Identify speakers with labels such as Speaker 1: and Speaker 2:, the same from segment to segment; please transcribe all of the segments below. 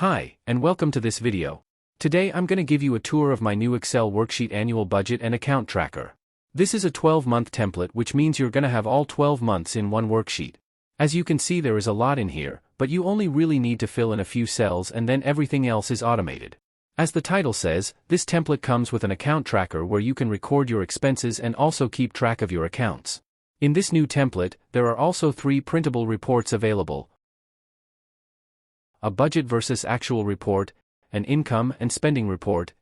Speaker 1: Hi, and welcome to this video. Today I'm going to give you a tour of my new Excel worksheet annual budget and account tracker. This is a 12-month template, which means you're going to have all 12 months in one worksheet. As you can see, there is a lot in here, but you only really need to fill in a few cells and then everything else is automated. As the title says, this template comes with an account tracker where you can record your expenses and also keep track of your accounts. In this new template, there are also 3 printable reports available: a budget versus actual report, an income and spending report,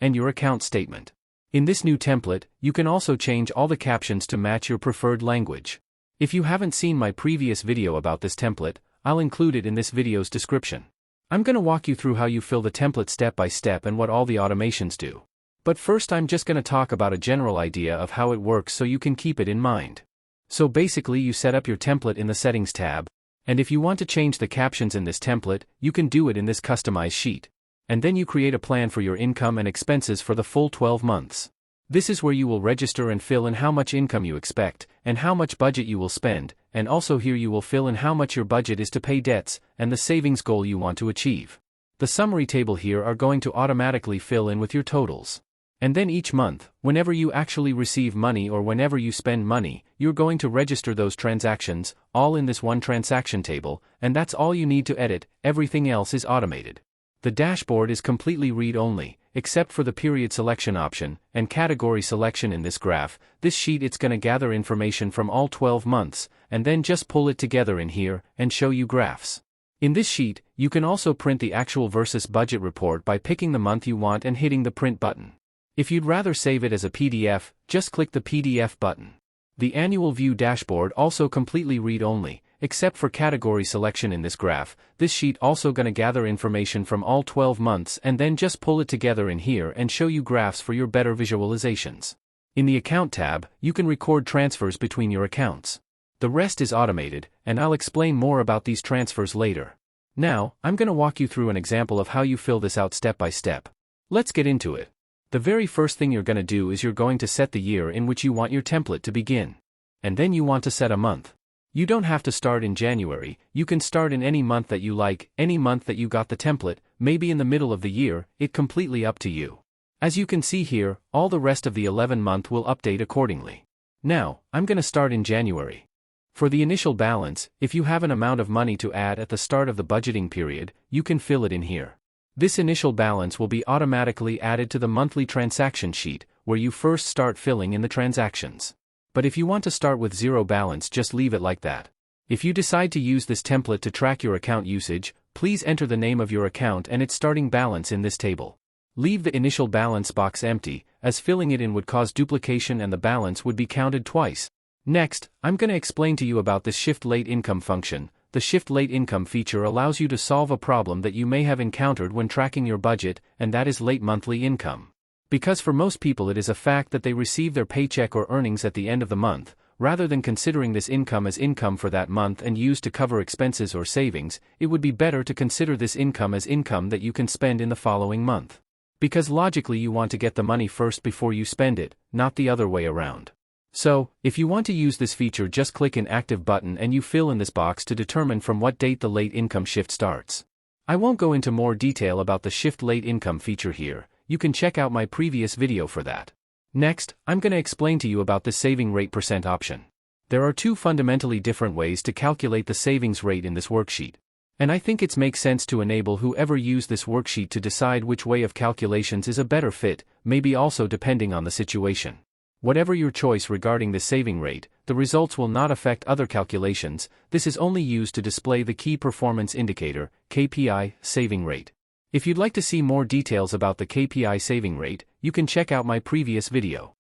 Speaker 1: and your account statement. In this new template, you can also change all the captions to match your preferred language. If you haven't seen my previous video about this template, I'll include it in this video's description. I'm going to walk you through how you fill the template step by step and what all the automations do. But first, I'm just going to talk about a general idea of how it works so you can keep it in mind. So basically, you set up your template in the Settings tab, and if you want to change the captions in this template, you can do it in this Customize sheet. And then you create a plan for your income and expenses for the full 12 months. This is where you will register and fill in how much income you expect, and how much budget you will spend, and also here you will fill in how much your budget is to pay debts, and the savings goal you want to achieve. The summary table here are going to automatically fill in with your totals. And then each month, whenever you actually receive money or whenever you spend money, you're going to register those transactions, all in this one transaction table, and that's all you need to edit. Everything else is automated. The dashboard is completely read-only, except for the period selection option, and category selection in this graph. This sheet, it's going to gather information from all 12 months, and then just pull it together in here, and show you graphs. In this sheet, you can also print the actual versus budget report by picking the month you want and hitting the print button. If you'd rather save it as a PDF, just click the PDF button. The annual view dashboard also completely read-only, except for category selection in this graph. This sheet also gonna gather information from all 12 months and then just pull it together in here and show you graphs for your better visualizations. In the Account tab, you can record transfers between your accounts. The rest is automated, and I'll explain more about these transfers later. Now, I'm gonna walk you through an example of how you fill this out step by step. Let's get into it. The very first thing you're going to do is you're going to set the year in which you want your template to begin. And then you want to set a month. You don't have to start in January, you can start in any month that you like, any month that you got the template, maybe in the middle of the year, it's completely up to you. As you can see here, all the rest of the 11-month will update accordingly. Now, I'm going to start in January. For the initial balance, if you have an amount of money to add at the start of the budgeting period, you can fill it in here. This initial balance will be automatically added to the monthly transaction sheet, where you first start filling in the transactions. But if you want to start with zero balance, just leave it like that. If you decide to use this template to track your account usage, please enter the name of your account and its starting balance in this table. Leave the initial balance box empty, as filling it in would cause duplication and the balance would be counted twice. Next, I'm going to explain to you about this Shift Late Income function. The Shift Late Income feature allows you to solve a problem that you may have encountered when tracking your budget, and that is late monthly income. Because for most people it is a fact that they receive their paycheck or earnings at the end of the month, rather than considering this income as income for that month and used to cover expenses or savings, it would be better to consider this income as income that you can spend in the following month. Because logically you want to get the money first before you spend it, not the other way around. So, if you want to use this feature, just click an Active button and you fill in this box to determine from what date the late income shift starts. I won't go into more detail about the Shift Late Income feature here, you can check out my previous video for that. Next, I'm going to explain to you about the saving rate % option. There are 2 fundamentally different ways to calculate the savings rate in this worksheet. And I think it makes sense to enable whoever use this worksheet to decide which way of calculations is a better fit, maybe also depending on the situation. Whatever your choice regarding the saving rate, the results will not affect other calculations. This is only used to display the key performance indicator, KPI, saving rate. If you'd like to see more details about the KPI saving rate, you can check out my previous video.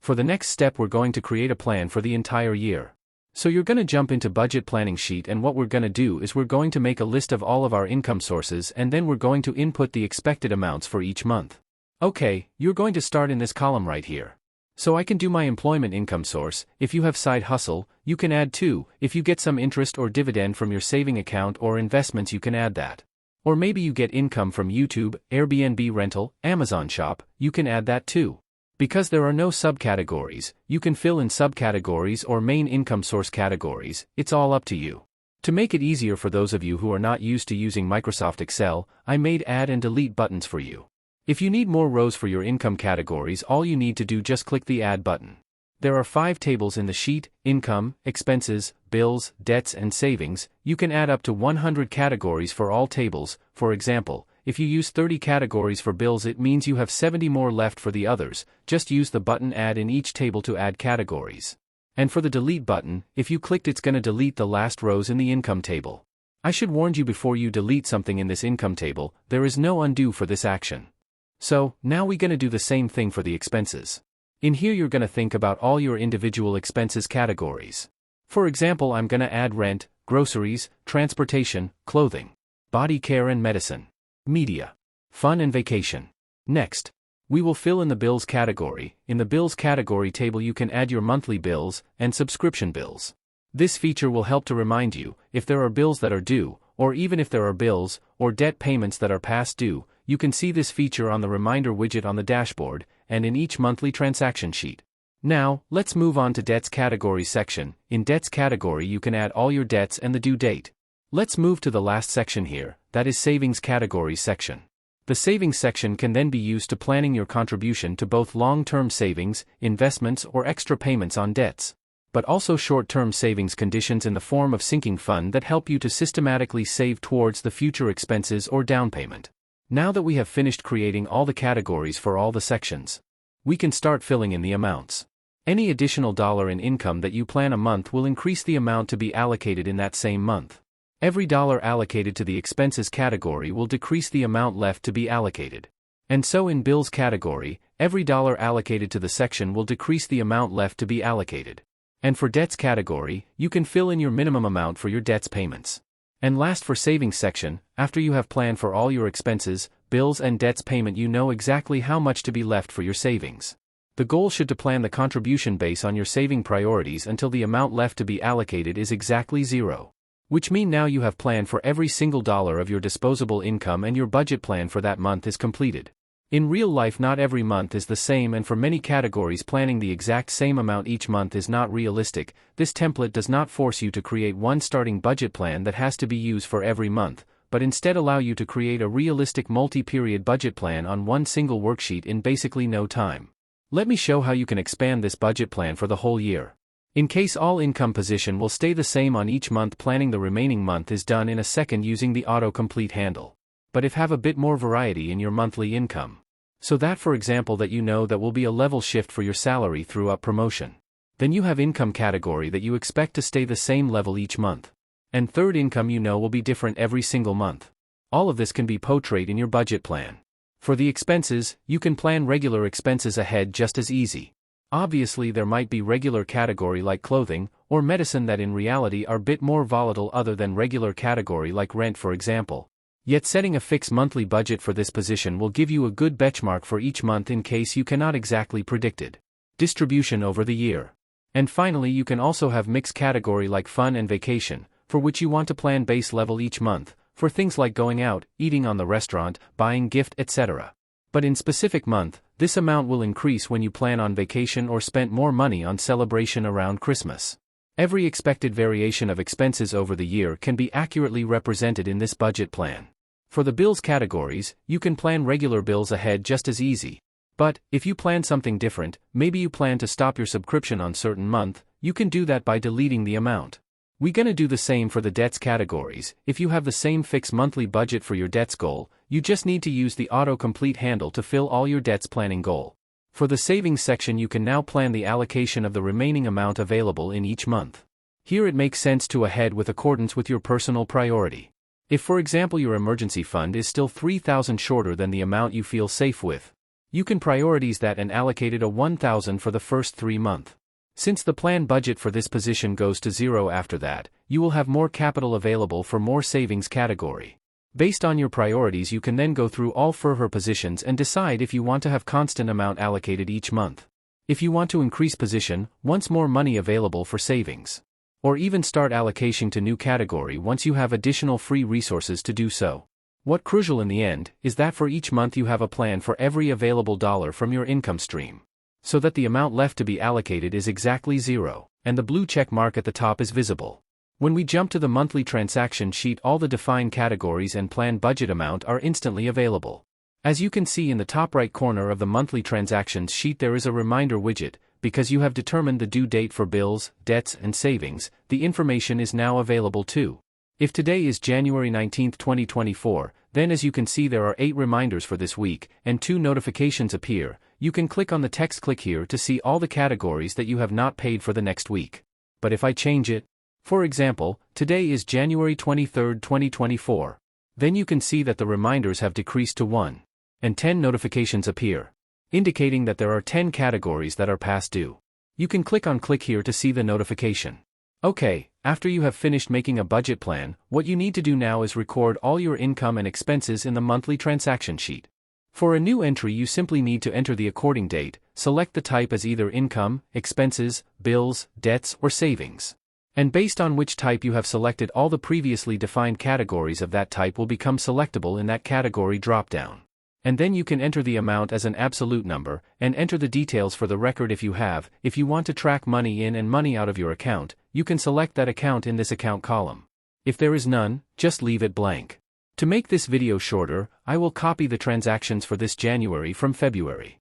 Speaker 1: For the next step, we're going to create a plan for the entire year. So you're going to jump into budget planning sheet, and what we're going to do is we're going to make a list of all of our income sources, and then we're going to input the expected amounts for each month. Okay, you're going to start in this column right here. So I can do my employment income source. If you have side hustle, you can add 2. If you get some interest or dividend from your saving account or investments, you can add that. Or maybe you get income from YouTube, Airbnb rental, Amazon shop, you can add that too. Because there are no subcategories, you can fill in subcategories or main income source categories, it's all up to you. To make it easier for those of you who are not used to using Microsoft Excel, I made add and delete buttons for you. If you need more rows for your income categories, all you need to do just click the add button. There are 5 tables in the sheet: income, expenses, bills, debts and savings. You can add up to 100 categories for all tables. For example, if you use 30 categories for bills, it means you have 70 more left for the others. Just use the button add in each table to add categories. And for the delete button, if you clicked, it's gonna delete the last rows in the income table. I should warn you before you delete something in this income table, there is no undo for this action. So, now we're gonna do the same thing for the expenses. In here you're gonna think about all your individual expenses categories. For example, I'm gonna add rent, groceries, transportation, clothing, body care and medicine, media, fun and vacation. Next, we will fill in the bills category. In the bills category table you can add your monthly bills and subscription bills. This feature will help to remind you if there are bills that are due, or even if there are bills or debt payments that are past due. You can see this feature on the reminder widget on the dashboard and in each monthly transaction sheet. Now, let's move on to debts category section. In debts category you can add all your debts and the due date. Let's move to the last section here, that is savings category section. The savings section can then be used to planning your contribution to both long-term savings, investments or extra payments on debts, but also short-term savings conditions in the form of sinking fund that help you to systematically save towards the future expenses or down payment. Now that we have finished creating all the categories for all the sections, we can start filling in the amounts. Any additional dollar in income that you plan a month will increase the amount to be allocated in that same month. Every dollar allocated to the expenses category will decrease the amount left to be allocated. And so in bills category, every dollar allocated to the section will decrease the amount left to be allocated. And for debts category, you can fill in your minimum amount for your debts payments. And last, for savings section, after you have planned for all your expenses, bills and debts payment, you know exactly how much to be left for your savings. The goal should to plan the contribution base on your saving priorities until the amount left to be allocated is exactly 0. Which mean now you have planned for every single dollar of your disposable income and your budget plan for that month is completed. In real life not every month is the same, and for many categories planning the exact same amount each month is not realistic. This template does not force you to create one starting budget plan that has to be used for every month, but instead allow you to create a realistic multi-period budget plan on one single worksheet in basically no time. Let me show how you can expand this budget plan for the whole year. In case all income position will stay the same on each month, planning the remaining month is done in a second using the autocomplete handle. But if have a bit more variety in your monthly income, so that for example that you know that will be a level shift for your salary through up promotion, then you have income category that you expect to stay the same level each month. And third income you know will be different every single month. All of this can be portrayed in your budget plan. For the expenses, you can plan regular expenses ahead just as easy. Obviously there might be regular category like clothing or medicine that in reality are bit more volatile other than regular category like rent for example. Yet setting a fixed monthly budget for this position will give you a good benchmark for each month in case you cannot exactly predict it. Distribution over the year. And finally you can also have mixed category like fun and vacation, for which you want to plan base level each month, for things like going out, eating on the restaurant, buying gift, etc. But in specific month, this amount will increase when you plan on vacation or spent more money on celebration around Christmas. Every expected variation of expenses over the year can be accurately represented in this budget plan. For the bills categories, you can plan regular bills ahead just as easy. But, if you plan something different, maybe you plan to stop your subscription on certain month, you can do that by deleting the amount. We're gonna do the same for the debts categories. If you have the same fixed monthly budget for your debts goal, you just need to use the autocomplete handle to fill all your debts planning goal. For the savings section you can now plan the allocation of the remaining amount available in each month. Here it makes sense to ahead with accordance with your personal priority. If for example your emergency fund is still $3,000 shorter than the amount you feel safe with, you can prioritize that and allocate it a $1,000 for the first 3 months. Since the planned budget for this position goes to 0 after that, you will have more capital available for more savings category. Based on your priorities you can then go through all further positions and decide if you want to have constant amount allocated each month. If you want to increase position, once more money available for savings. Or even start allocation to new category once you have additional free resources to do so. What crucial in the end, is that for each month you have a plan for every available dollar from your income stream. So that the amount left to be allocated is exactly 0, and the blue check mark at the top is visible. When we jump to the monthly transaction sheet, all the defined categories and planned budget amount are instantly available. As you can see in the top right corner of the monthly transactions sheet, there is a reminder widget. Because you have determined the due date for bills, debts, and savings, the information is now available too. If today is January 19, 2024, then as you can see there are 8 reminders for this week, and 2 notifications appear. You can click on the text click here to see all the categories that you have not paid for the next week. But if I change it, for example, today is January 23, 2024, then you can see that the reminders have decreased to 1. And 10 notifications appear, indicating that there are 10 categories that are past due. You can click here to see the notification. Okay, after you have finished making a budget plan, what you need to do now is record all your income and expenses in the monthly transaction sheet. For a new entry, you simply need to enter the according date, select the type as either income, expenses, bills, debts, or savings. And based on which type you have selected, all the previously defined categories of that type will become selectable in that category dropdown. And then you can enter the amount as an absolute number, and enter the details for the record if you have. If you want to track money in and money out of your account, you can select that account in this account column. If there is none, just leave it blank. To make this video shorter, I will copy the transactions for this January from February.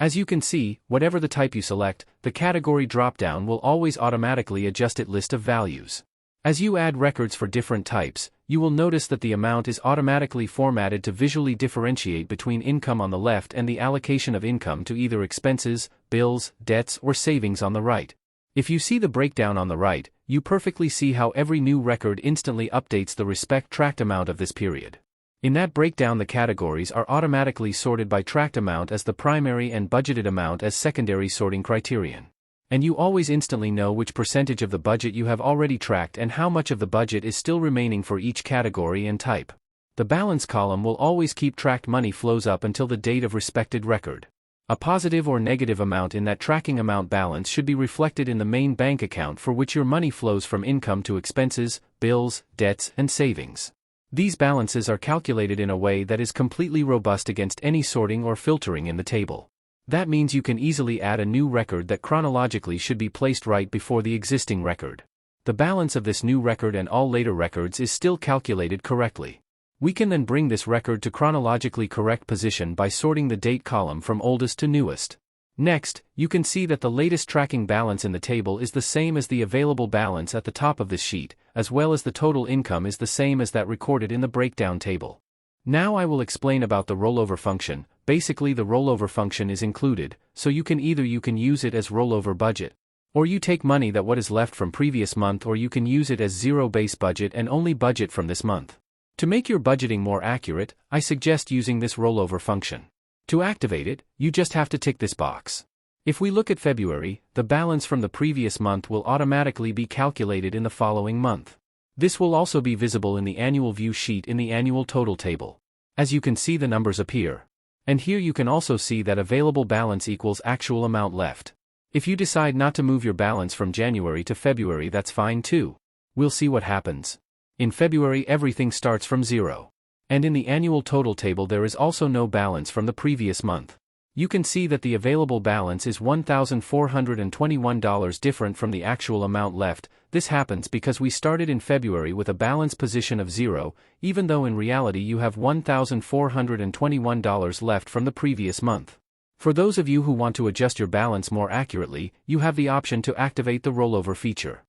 Speaker 1: As you can see, whatever the type you select, the category dropdown will always automatically adjust its list of values. As you add records for different types, you will notice that the amount is automatically formatted to visually differentiate between income on the left and the allocation of income to either expenses, bills, debts, or savings on the right. If you see the breakdown on the right, you perfectly see how every new record instantly updates the respect tracked amount of this period. In that breakdown, the categories are automatically sorted by tracked amount as the primary and budgeted amount as secondary sorting criterion. And you always instantly know which percentage of the budget you have already tracked and how much of the budget is still remaining for each category and type. The balance column will always keep tracked money flows up until the date of respected record. A positive or negative amount in that tracking amount balance should be reflected in the main bank account for which your money flows from income to expenses, bills, debts, and savings. These balances are calculated in a way that is completely robust against any sorting or filtering in the table. That means you can easily add a new record that chronologically should be placed right before the existing record. The balance of this new record and all later records is still calculated correctly. We can then bring this record to chronologically correct position by sorting the date column from oldest to newest. Next, you can see that the latest tracking balance in the table is the same as the available balance at the top of this sheet, as well as the total income is the same as that recorded in the breakdown table. Now I will explain about the rollover function. Basically, the rollover function is included, so you can use it as rollover budget, or you take money that what is left from previous month, or you can use it as zero base budget and only budget from this month. To make your budgeting more accurate, I suggest using this rollover function. To activate it, you just have to tick this box. If we look at February, the balance from the previous month will automatically be calculated in the following month. This will also be visible in the annual view sheet in the annual total table. As you can see, the numbers appear. And here you can also see that available balance equals actual amount left. If you decide not to move your balance from January to February, that's fine too. We'll see what happens. In February, everything starts from 0. And in the annual total table there is also no balance from the previous month. You can see that the available balance is $1,421 different from the actual amount left. This happens because we started in February with a balance position of 0, even though in reality you have $1,421 left from the previous month. For those of you who want to adjust your balance more accurately, you have the option to activate the rollover feature.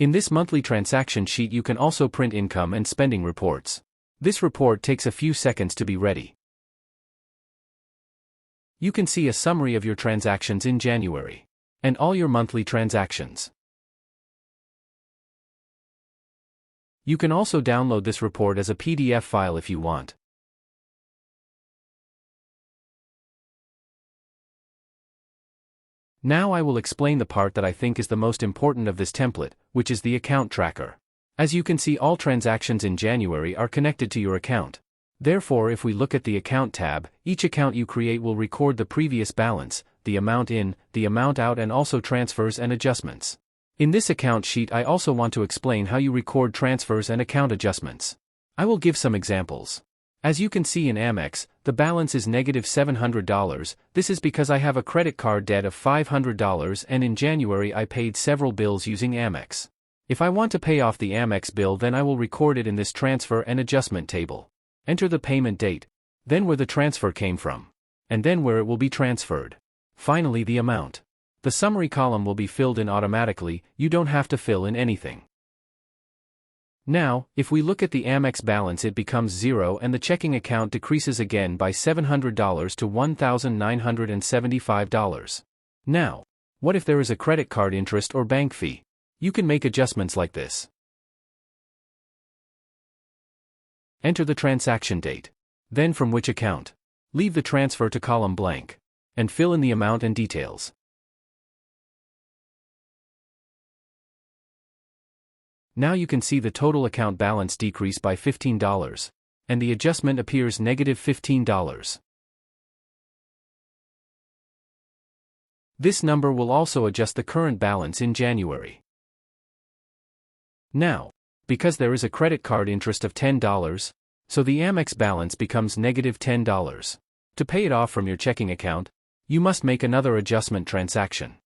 Speaker 1: In this monthly transaction sheet you can also print income and spending reports. This report takes a few seconds to be ready. You can see a summary of your transactions in January, and all your monthly transactions. You can also download this report as a PDF file if you want. Now I will explain the part that I think is the most important of this template, which is the account tracker. As you can see, all transactions in January are connected to your account. Therefore, if we look at the account tab, each account you create will record the previous balance, the amount in, the amount out, and also transfers and adjustments. In this account sheet I also want to explain how you record transfers and account adjustments. I will give some examples. As you can see in Amex, the balance is negative $700, this is because I have a credit card debt of $500 and in January I paid several bills using Amex. If I want to pay off the Amex bill, then I will record it in this transfer and adjustment table. Enter the payment date, then where the transfer came from, and then where it will be transferred. Finally, the amount. The summary column will be filled in automatically, you don't have to fill in anything. Now, if we look at the Amex balance, it becomes zero and the checking account decreases again by $700 to $1,975. Now, what if there is a credit card interest or bank fee? You can make adjustments like this. Enter the transaction date. Then from which account. Leave the transfer to column blank. And fill in the amount and details. Now you can see the total account balance decrease by $15, and the adjustment appears negative $15. This number will also adjust the current balance in January. Now, because there is a credit card interest of $10, so the Amex balance becomes negative $10. To pay it off from your checking account, you must make another adjustment transaction.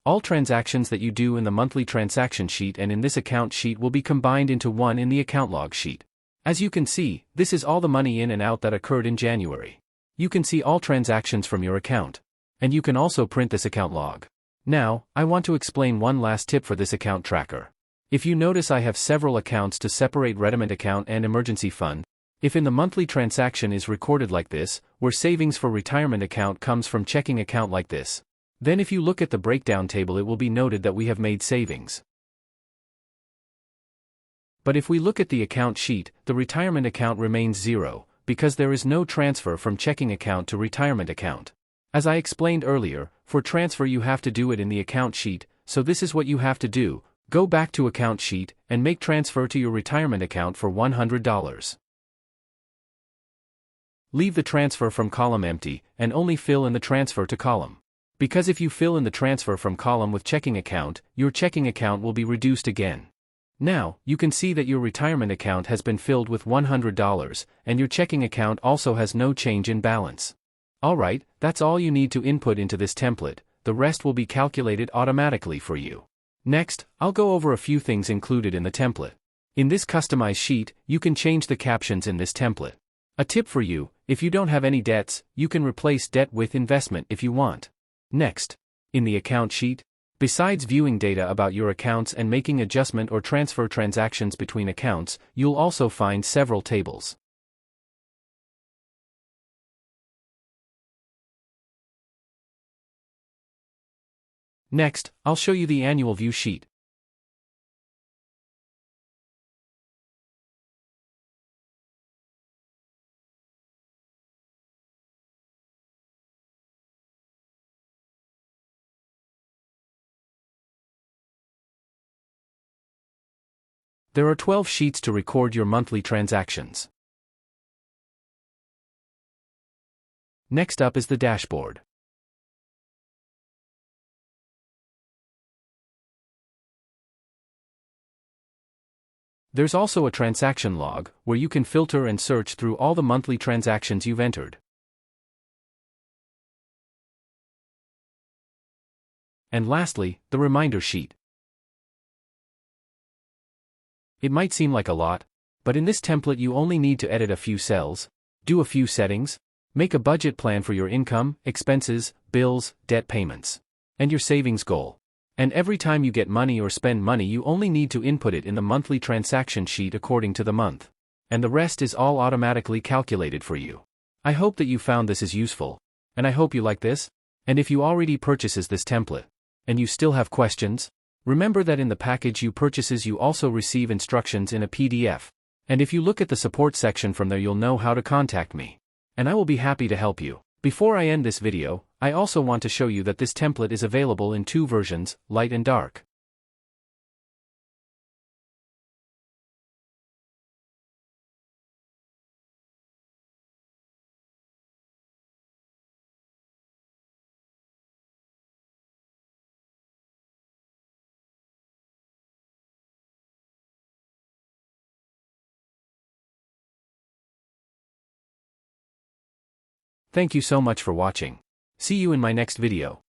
Speaker 1: All transactions that you do in the monthly transaction sheet and in this account sheet will be combined into one in the account log sheet. As you can see, this is all the money in and out that occurred in January. You can see all transactions from your account. And you can also print this account log. Now, I want to explain one last tip for this account tracker. If you notice, I have several accounts to separate retirement account and emergency fund. If in the monthly transaction is recorded like this, where savings for retirement account comes from checking account like this, then if you look at the breakdown table, it will be noted that we have made savings. But if we look at the account sheet, the retirement account remains zero, because there is no transfer from checking account to retirement account. As I explained earlier, for transfer you have to do it in the account sheet, so this is what you have to do. Go back to account sheet, and make transfer to your retirement account for $100. Leave the transfer from column empty, and only fill in the transfer to column. Because if you fill in the transfer from column with checking account, your checking account will be reduced again. Now, you can see that your retirement account has been filled with $100, and your checking account also has no change in balance. Alright, that's all you need to input into this template, the rest will be calculated automatically for you. Next, I'll go over a few things included in the template. In this customized sheet, you can change the captions in this template. A tip for you, if you don't have any debts, you can replace debt with investment if you want. Next, in the account sheet, besides viewing data about your accounts and making adjustment or transfer transactions between accounts, you'll also find several tables. Next, I'll show you the annual view sheet. There are 12 sheets to record your monthly transactions. Next up is the dashboard. There's also a transaction log, where you can filter and search through all the monthly transactions you've entered. And lastly, the reminder sheet. It might seem like a lot, but in this template you only need to edit a few cells, do a few settings, make a budget plan for your income, expenses, bills, debt payments, and your savings goal. And every time you get money or spend money, you only need to input it in the monthly transaction sheet according to the month. And the rest is all automatically calculated for you. I hope that you found this is useful, and I hope you like this. And if you already purchases this template, and you still have questions, remember that in the package you purchases you also receive instructions in a PDF. And if you look at the support section from there, you'll know how to contact me. And I will be happy to help you. Before I end this video, I also want to show you that this template is available in two versions, light and dark. Thank you so much for watching. See you in my next video.